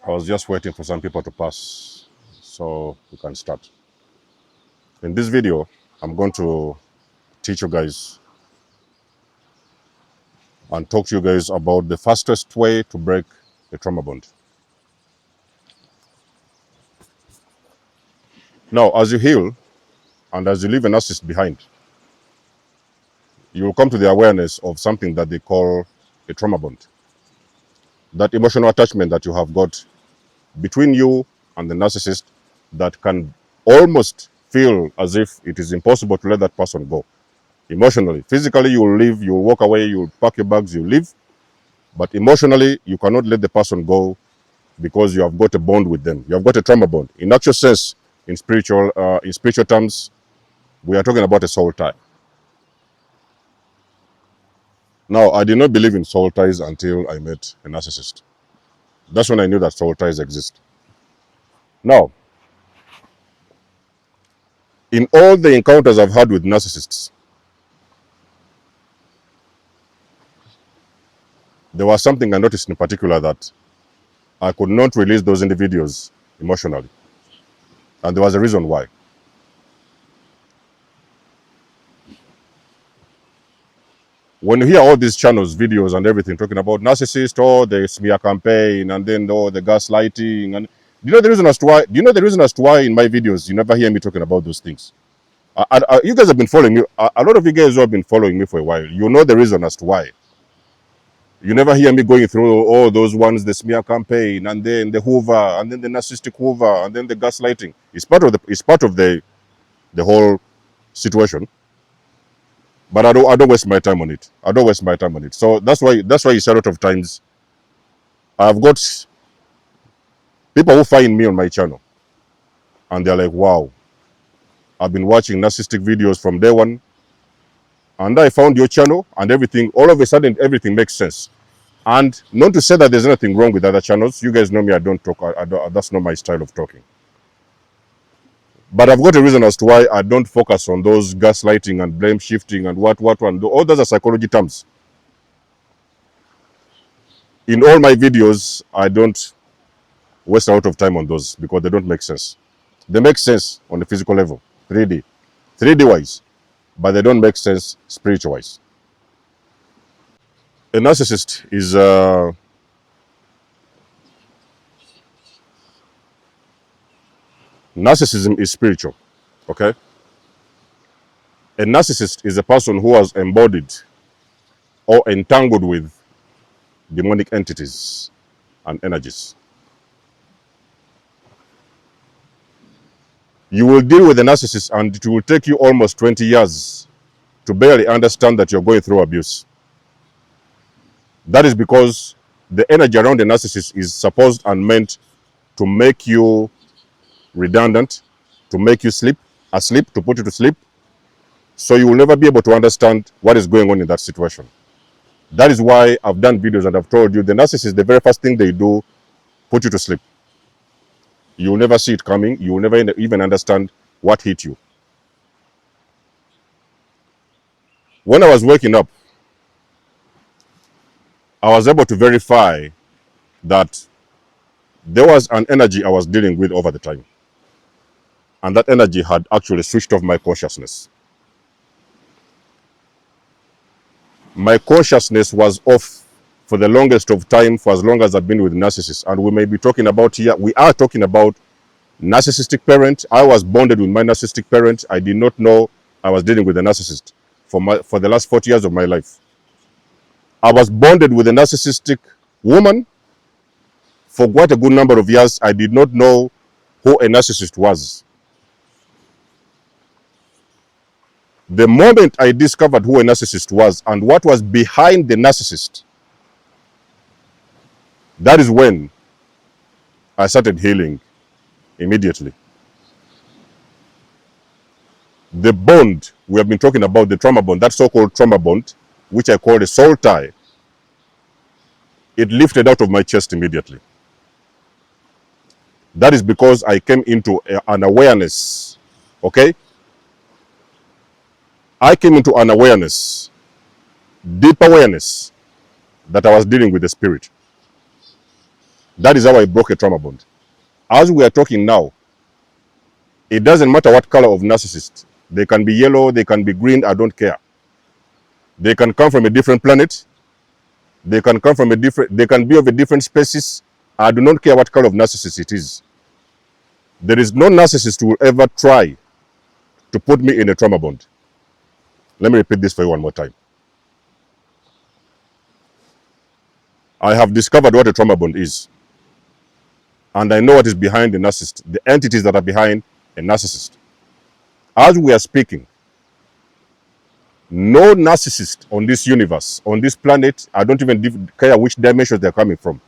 I was just waiting for some people to pass so we can start. In this video, I'm going to teach you guys and talk to you guys about the fastest way to break a trauma bond. Now, as you heal and as you leave a narcissist behind, you will come to the awareness of something that they call a trauma bond. That emotional attachment that you have got between you and the narcissist that can almost feel as if it is impossible to let that person go. Emotionally, physically, you will leave, you will walk away, you will pack your bags, you leave. But emotionally, you cannot let the person go because you have got a bond with them. You have got a trauma bond. In actual sense, in spiritual terms, we are talking about a soul tie. Now, I did not believe in soul ties until I met a narcissist. That's when I knew that soul ties exist. Now, in all the encounters I've had with narcissists, there was something I noticed in particular, that I could not release those individuals emotionally. And there was a reason why. When you hear all these channels, videos and everything talking about narcissist, or the smear campaign, and then the gaslighting, and do you know the reason as to why? Do you know the reason as to why in my videos you never hear me talking about those things? You guys have been following me. A lot of you guys who have been following me for a while, you know the reason as to why. You never hear me going through all those ones, the smear campaign, and then the Hoover, and then the narcissistic Hoover, and then the gaslighting. It's part of the whole situation. But I don't waste my time on it. I don't waste my time on it. So that's why you see a lot of times I've got people who find me on my channel and they're like, wow, I've been watching narcissistic videos from day one, and I found your channel and everything. All of a sudden, everything makes sense. And not to say that there's nothing wrong with other channels. You guys know me, I don't talk. That's not my style of talking. But I've got a reason as to why I don't focus on those gaslighting and blame shifting and what. All those are psychology terms. In all my videos, I don't waste a lot of time on those because they don't make sense. They make sense on the physical level, 3D wise, but they don't make sense spiritual wise. A narcissist is narcissism is spiritual, okay? A narcissist is a person who has embodied or entangled with demonic entities and energies. You will deal with a narcissist and it will take you almost 20 years to barely understand that you're going through abuse. That is because the energy around the narcissist is supposed and meant to make you redundant, to make you asleep, to put you to sleep. So you will never be able to understand what is going on in that situation. That is why I've done videos and I've told you the narcissist, the very first thing they do, put you to sleep. You will never see it coming. You will never even understand what hit you. When I was waking up, I was able to verify that there was an energy I was dealing with over the time. And that energy had actually switched off my consciousness. My consciousness was off for the longest of time, for as long as I've been with narcissists. And we may be talking about here, we are talking about narcissistic parent. I was bonded with my narcissistic parent. I did not know I was dealing with a narcissist for the last 40 years of my life. I was bonded with a narcissistic woman for quite a good number of years. I did not know who a narcissist was. The moment I discovered who a narcissist was and what was behind the narcissist, that is when I started healing immediately. The bond we have been talking about, the trauma bond, that so-called trauma bond, which I call a soul tie, it lifted out of my chest immediately. That is because I came into an awareness, okay? I came into an awareness, deep awareness, that I was dealing with the spirit. That is how I broke a trauma bond. As we are talking now, it doesn't matter what color of narcissist. They can be yellow, they can be green, I don't care. They can come from a different planet. They can come from they can be of a different species. I do not care what color of narcissist it is. There is no narcissist who will ever try to put me in a trauma bond. Let me repeat this for you one more time. I have discovered what a trauma bond is. And I know what is behind the narcissist, the entities that are behind a narcissist. As we are speaking, no narcissist on this universe, on this planet, I don't even care which dimensions they're coming from,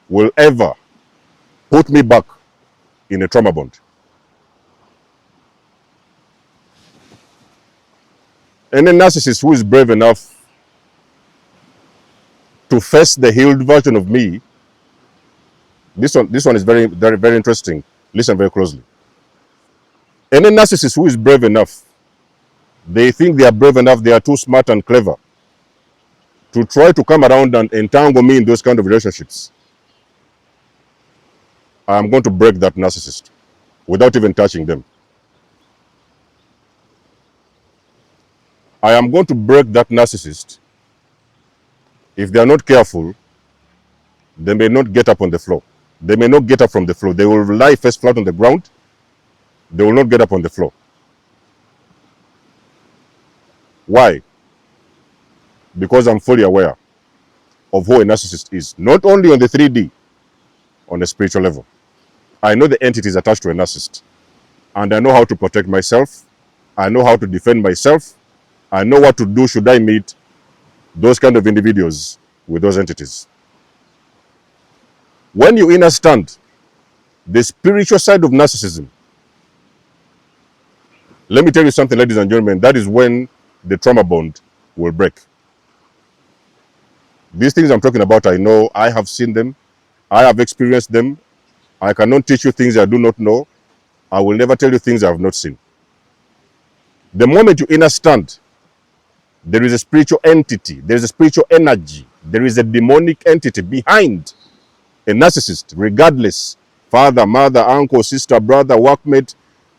will ever put me back in a trauma bond. Any narcissist who is brave enough to face the healed version of me, this one is very, very, very interesting. Listen very closely. Any narcissist who is brave enough, they think they are brave enough, they are too smart and clever to try to come around and entangle me in those kind of relationships. I am going to break that narcissist without even touching them. I am going to break that narcissist. If they are not careful, they may not get up on the floor. They may not get up from the floor. They will lie face flat on the ground. They will not get up on the floor. Why? Because I'm fully aware of who a narcissist is. Not only on the 3D, on the spiritual level. I know the entities attached to a narcissist. And I know how to protect myself. I know how to defend myself. I know what to do should I meet those kind of individuals with those entities. When you understand the spiritual side of narcissism, let me tell you something, ladies and gentlemen, that is when the trauma bond will break. These things I'm talking about, I know, I have seen them, I have experienced them. I cannot teach you things I do not know. I will never tell you things I have not seen. The moment you understand there is a spiritual entity, there is a spiritual energy, there is a demonic entity behind a narcissist, regardless, father, mother, uncle, sister, brother, workmate,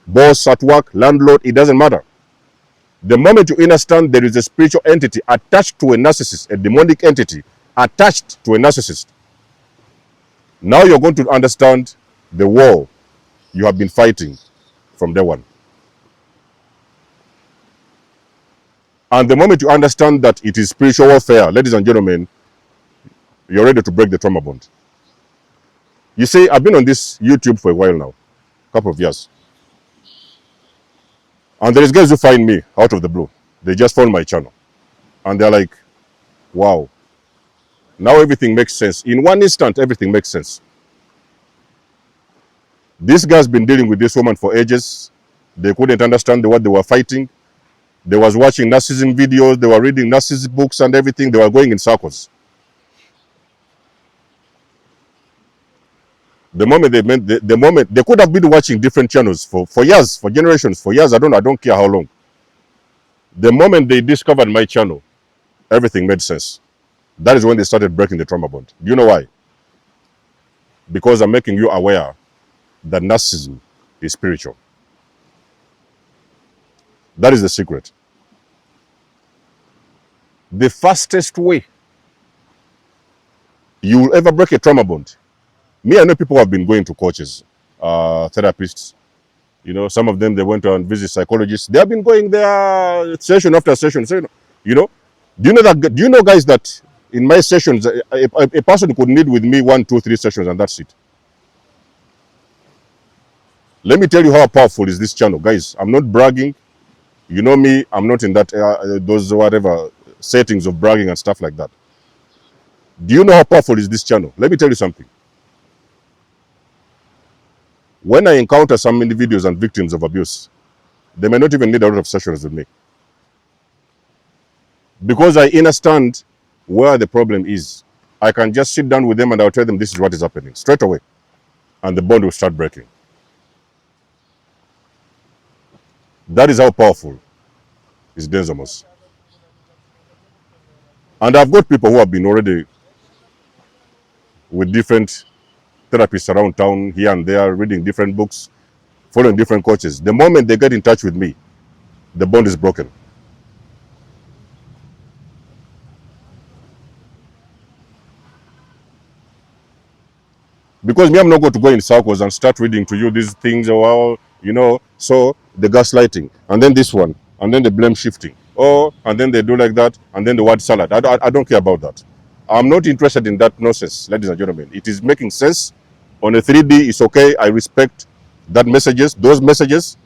boss at work, landlord, it doesn't matter. The moment you understand there is a spiritual entity attached to a narcissist, a demonic entity attached to a narcissist, now you're going to understand the war you have been fighting from day one. And the moment you understand that it is spiritual warfare, ladies and gentlemen, you're ready to break the trauma bond. You see, I've been on this YouTube for a while now, a couple of years. And there is guys who find me out of the blue. They just found my channel. And they're like, wow, now everything makes sense. In one instant, everything makes sense. This guy's been dealing with this woman for ages. They couldn't understand what they were fighting. They was watching narcissism videos. They were reading narcissist books and everything. They were going in circles. The moment they could have been watching different channels for years, for generations, for years. I don't care how long. The moment they discovered my channel, everything made sense. That is when they started breaking the trauma bond. Do you know why? Because I'm making you aware that narcissism is spiritual. That is the secret. The fastest way you will ever break a trauma bond. Me, I know people who have been going to coaches, therapists. You know, some of them, they went and visit psychologists. They have been going there session after session. So, you know, do you know, guys, that in my sessions, a person could need with me 1, 2, 3 sessions, and that's it. Let me tell you how powerful is this channel, guys. I'm not bragging. You know me, I'm not in that those whatever settings of bragging and stuff like that. Do you know how powerful is this channel? Let me tell you something. When I encounter some individuals and victims of abuse, they may not even need a lot of sessions with me. Because I understand where the problem is. I can just sit down with them and I'll tell them this is what is happening straight away. And the bond will start breaking. That is how powerful is nikymus. And I've got people who have been already with different therapists around town, here and there, reading different books, following different coaches. The moment they get in touch with me, the bond is broken. Because me, I'm not going to go in circles and start reading to you these things, or, you know, so the gaslighting, and then this one, and then the blame shifting, oh, and then they do like that, and then the word salad. I don't care about that. I'm not interested in that nonsense, ladies and gentlemen. It is making sense. On a 3D, it's okay. I respect those messages.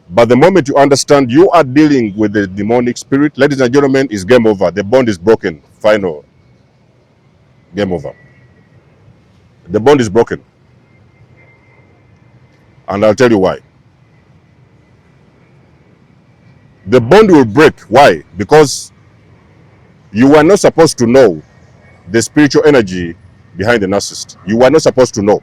But the moment you understand you are dealing with the demonic spirit, ladies and gentlemen, it's game over. The bond is broken. Final. Game over. The bond is broken. And I'll tell you why. The bond will break. Why? Because you were not supposed to know the spiritual energy behind the narcissist. You were not supposed to know.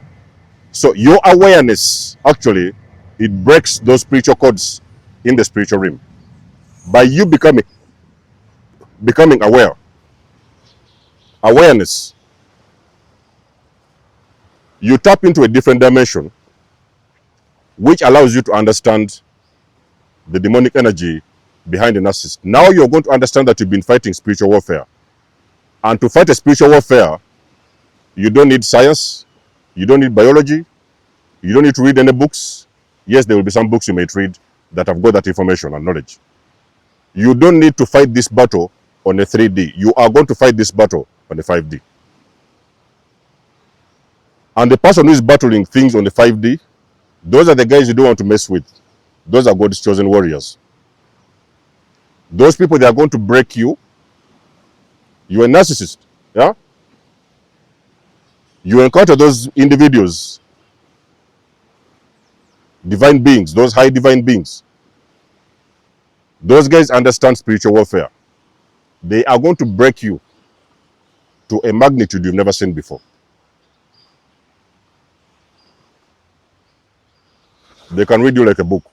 So your awareness, actually, it breaks those spiritual codes in the spiritual realm. By you becoming aware. Awareness. You tap into a different dimension, which allows you to understand the demonic energy behind the narcissist. Now you're going to understand that you've been fighting spiritual warfare. And to fight a spiritual warfare, you don't need science, you don't need biology, you don't need to read any books. Yes, there will be some books you might read that have got that information and knowledge. You don't need to fight this battle on a 3D. You are going to fight this battle on a 5D. And the person who is battling things on the 5D, those are the guys you don't want to mess with. Those are God's chosen warriors. Those people, they are going to break you. You're a narcissist. Yeah? You encounter those individuals, divine beings, those high divine beings. Those guys understand spiritual warfare. They are going to break you to a magnitude you've never seen before. They can read you like a book.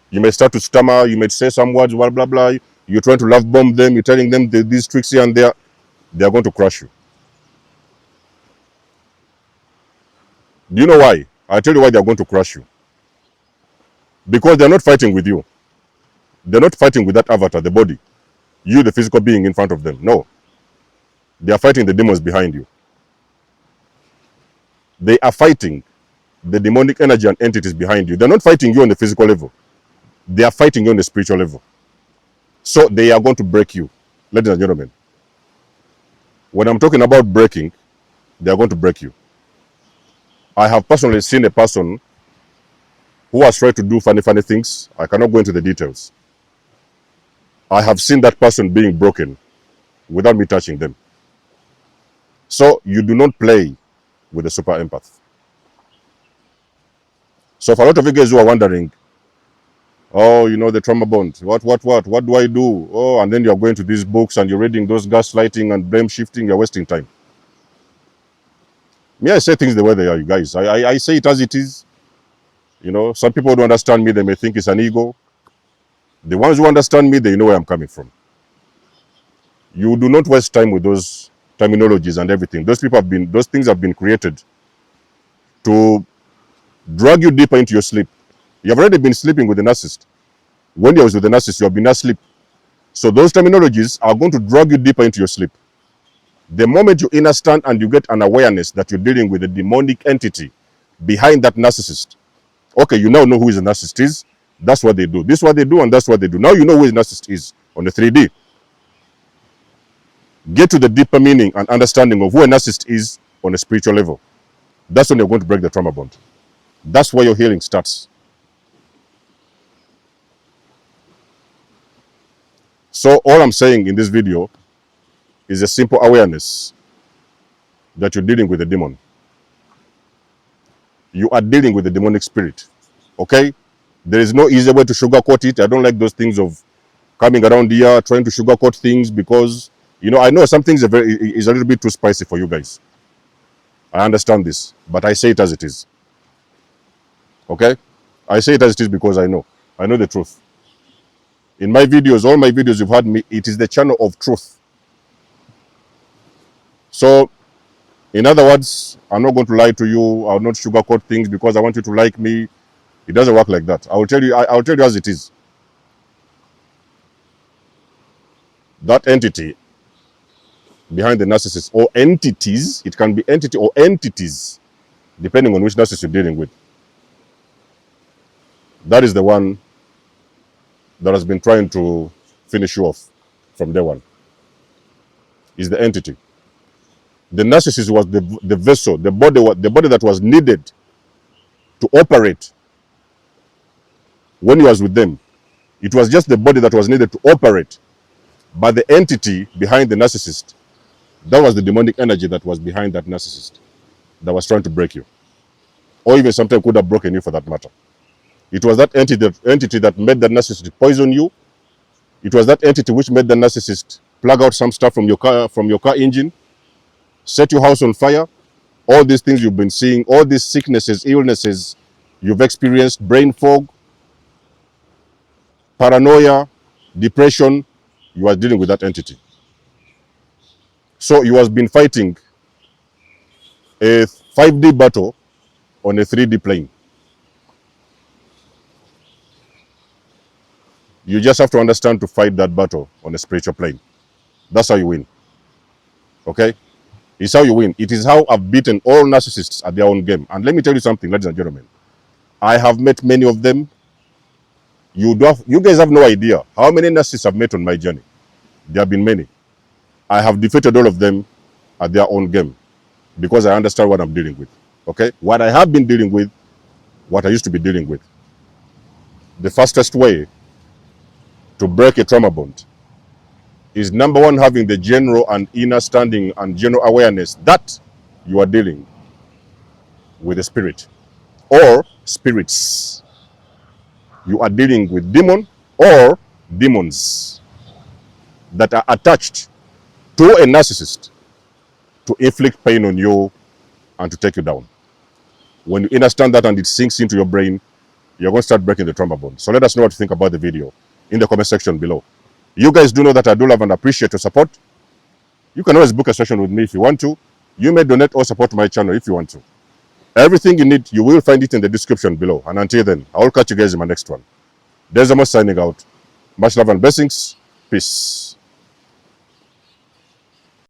You may start to stammer, you may say some words, blah, blah, blah. You're trying to love bomb them, you're telling them these tricks here and there. They are going to crush you. Do you know why? I'll tell you why they are going to crush you. Because they're not fighting with you. They're not fighting with that avatar, the body. You, the physical being in front of them. No. They are fighting the demons behind you. They are fighting the demonic energy and entities behind you. They're not fighting you on the physical level. They are fighting you on the spiritual level. So they are going to break you, ladies and gentlemen. When I'm talking about breaking, they are going to break you. I have personally seen a person who has tried to do funny things. I cannot go into the details. I have seen that person being broken without me touching them. So you do not play with the super empath. So for a lot of you guys who are wondering, oh, you know, the trauma bond, what do I do? Oh, and then you're going to these books and you're reading those gaslighting and blame shifting, you're wasting time. Me, I say things the way they are, you guys. I say it as it is. You know, some people don't understand me, they may think it's an ego. The ones who understand me, they know where I'm coming from. You do not waste time with those terminologies and everything. Those things have been created to drag you deeper into your sleep. You have already been sleeping with the narcissist. When you was with the narcissist, you have been asleep. So those terminologies are going to drag you deeper into your sleep. The moment you understand and you get an awareness that you're dealing with a demonic entity behind that narcissist, okay, you now know who the narcissist is. That's what they do. This is what they do, and that's what they do. Now you know who the narcissist is on the 3D. Get to the deeper meaning and understanding of who a narcissist is on a spiritual level. That's when you're going to break the trauma bond. That's where your healing starts. So all I'm saying in this video is a simple awareness that you're dealing with a demon. You are dealing with a demonic spirit. Okay? There is no easy way to sugarcoat it. I don't like those things of coming around here trying to sugarcoat things because, you know, I know some things is a little bit too spicy for you guys. I understand this, but I say it as it is. Okay? I say it as it is because I know the truth. In my videos, all my videos you've had me, it is the channel of truth. So, in other words, I'm not going to lie to you. I'll not sugarcoat things because I want you to like me. It doesn't work like that. I will tell you. I'll tell you as it is. That entity behind the narcissist, or entities, it can be entity or entities, depending on which narcissist you're dealing with. That is the one that has been trying to finish you off from day one. Is the entity. The narcissist was the vessel, the body that was needed to operate when you was with them. It was just the body that was needed to operate. But the entity behind the narcissist, that was the demonic energy that was behind that narcissist, that was trying to break you. Or even sometimes could have broken you for that matter. It was that entity that made the narcissist poison you. It was that entity which made the narcissist plug out some stuff from your car engine, set your house on fire. All these things you've been seeing, all these sicknesses, illnesses you've experienced, brain fog, paranoia, depression, you are dealing with that entity. So you have been fighting a 5D battle on a 3D plane. You just have to understand to fight that battle on a spiritual plane. That's how you win. Okay? It's how you win. It is how I've beaten all narcissists at their own game. And let me tell you something, ladies and gentlemen. I have met many of them. You guys have no idea how many narcissists I've met on my journey. There have been many. I have defeated all of them at their own game because I understand what I'm dealing with. Okay? What I have been dealing with, what I used to be dealing with. The fastest way to break a trauma bond is, number one, having the general and inner standing and general awareness that you are dealing with a spirit or spirits. You are dealing with demon or demons that are attached to a narcissist to inflict pain on you and to take you down. When you understand that and it sinks into your brain, you're going to start breaking the trauma bond. So let us know what you think about the video in the comment section below. You guys do know that I do love and appreciate your support. You can always book a session with me if you want to. You may donate or support my channel if you want to. Everything you need, you will find it in the description below. And until then, I will catch you guys in my next one. There's Amos signing out. Much love and blessings. Peace.